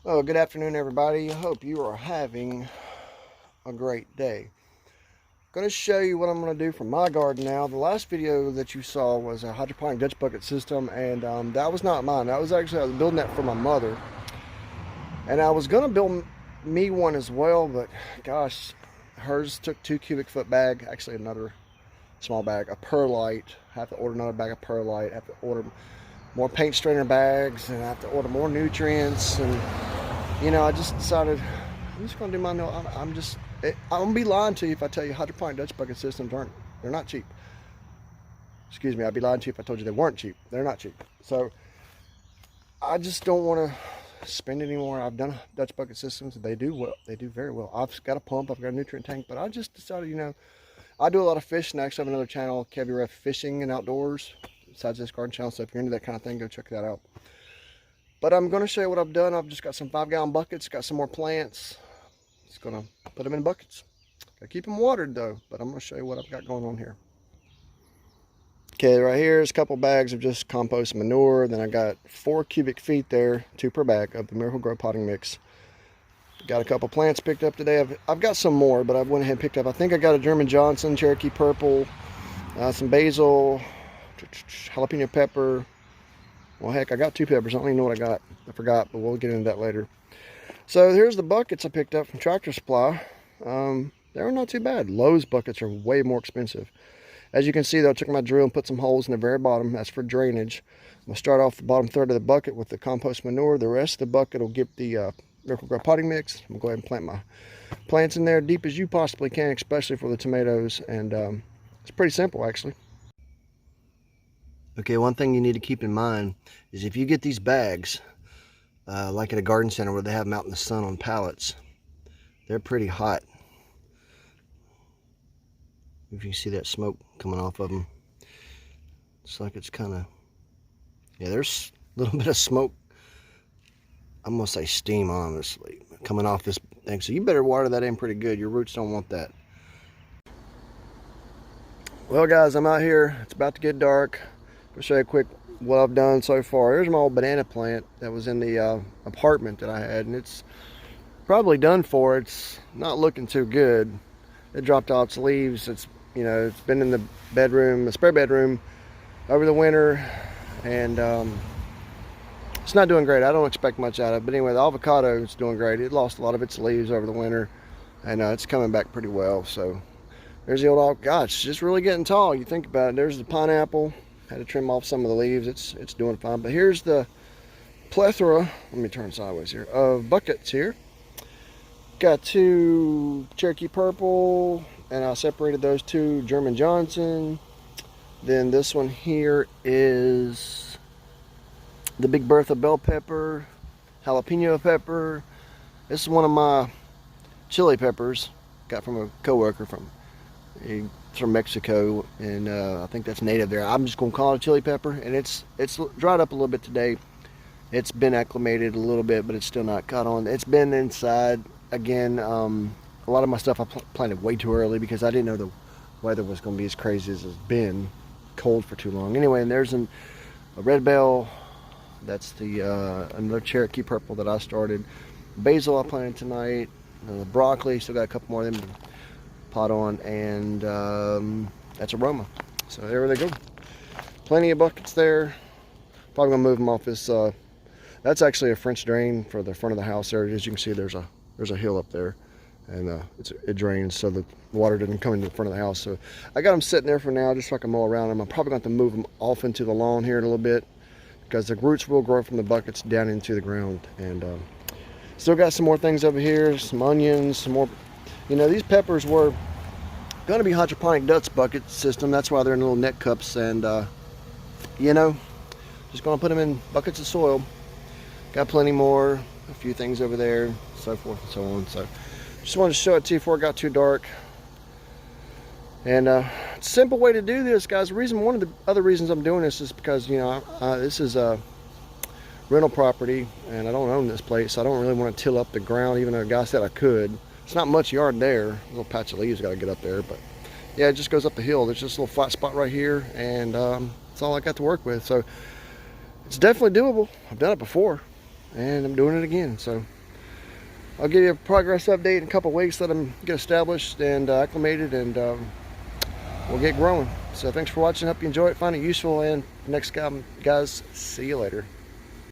Oh, good afternoon, everybody. I hope you are having a great day. Going to show you what I'm going to do for my garden now. The last video that you saw was a hydroponic Dutch bucket system, and that was not mine. That was actually, I was building that for my mother. And I was going to build me one as well, but gosh, hers took 2 cubic foot bag, actually another small bag, a perlite. I have to order another bag of perlite. I have to order more paint strainer bags, and I have to order more nutrients. And I just decided I'm just gonna do my no. I'm gonna be lying to you if I tell you hydroponic Dutch bucket systems they're not cheap. Excuse me, I'd be lying to you if I told you they weren't cheap. They're not cheap. So I just don't want to spend any more. I've done Dutch bucket systems. They do well. They do very well. I've got a pump. I've got a nutrient tank. But I just decided, I do a lot of fishing. I actually have another channel, Kevy Ref Fishing and Outdoors, besides this garden channel. So if you're into that kind of thing, go check that out. But I'm going to show you what I've done. I've just got some 5-gallon buckets, got some more plants. Just going to put them in buckets. Got to keep them watered though, but I'm going to show you what I've got going on here. Okay, right here is a couple bags of just compost manure. Then I got 4 cubic feet there, 2 per bag of the Miracle-Gro potting mix. Got a couple plants picked up today. I've got some more, but I went ahead and picked up. I think I got a German Johnson, Cherokee Purple, some basil, jalapeno pepper. Well, heck, I got 2 peppers. I don't even know what I got. I forgot, but we'll get into that later. So here's the buckets I picked up from Tractor Supply. They're not too bad. Lowe's buckets are way more expensive. As you can see, though, I took my drill and put some holes in the very bottom. That's for drainage. I'm going to start off the bottom third of the bucket with the compost manure. The rest of the bucket will get the Miracle-Gro potting mix. I'm going to go ahead and plant my plants in there deep as you possibly can, especially for the tomatoes. And it's pretty simple, actually. Okay, one thing you need to keep in mind is if you get these bags, like at a garden center where they have them out in the sun on pallets, they're pretty hot. If you see that smoke coming off of them, it's like it's kind of, yeah, there's a little bit of smoke. I'm going to say steam, honestly, coming off this thing. So you better water that in pretty good. Your roots don't want that. Well, guys, I'm out here. It's about to get dark. I'll show you quick what I've done so far. Here's my old banana plant that was in the apartment that I had, and it's probably done for. It's not looking too good. It dropped all its leaves. It's been in the bedroom, the spare bedroom, over the winter, and it's not doing great. I don't expect much out of it, but anyway, the avocado is doing great. It lost a lot of its leaves over the winter, and it's coming back pretty well. So there's the old, gosh, it's just really getting tall. You think about it. There's the pineapple. Had to trim off some of the leaves. It's doing fine. But here's the plethora, let me turn sideways here, of buckets here. Got 2 Cherokee Purple, and I separated those 2 German Johnson. Then this one here is the Big Bertha bell pepper, jalapeno pepper. This is one of my chili peppers. Got from a coworker from Mexico, and I think that's native there. I'm just gonna call it a chili pepper, and it's dried up a little bit today. It's been acclimated a little bit, but it's still not caught on. It's been inside again. A lot of my stuff I planted way too early because I didn't know the weather was going to be as crazy as it's been, cold for too long. Anyway, and there's a red bell. That's the another Cherokee Purple that I started. Basil I planted tonight. Broccoli, still got a couple more of them to pot on, and that's aroma. So there they go. Plenty of buckets there. Probably gonna move them off this. That's actually a French drain for the front of the house there. As you can see, there's a hill up there, and it drains so the water doesn't come into the front of the house. So I got them sitting there for now, just so I can mow around them. I'm probably going to have to move them off into the lawn here in a little bit, because the roots will grow from the buckets down into the ground. And still got some more things over here, some onions, some more. These peppers were going to be hydroponic Dutch bucket system. That's why they're in little net cups, and just going to put them in buckets of soil. Got plenty more, a few things over there, so forth and so on. So just wanted to show it to you before it got too dark. And it's a simple way to do this, guys. One of the other reasons I'm doing this is because this is a rental property, and I don't own this place, so I don't really want to till up the ground, even though a guy said I could. It's not much yard there. A little patch of leaves got to get up there, but yeah, it just goes up the hill. There's just a little flat spot right here, and that's all I got to work with. So it's definitely doable. I've done it before, and I'm doing it again. So I'll give you a progress update in a couple weeks, let them get established and acclimated, and we'll get growing. So thanks for watching. Hope you enjoy it, find it useful, and next time, guys, see you later.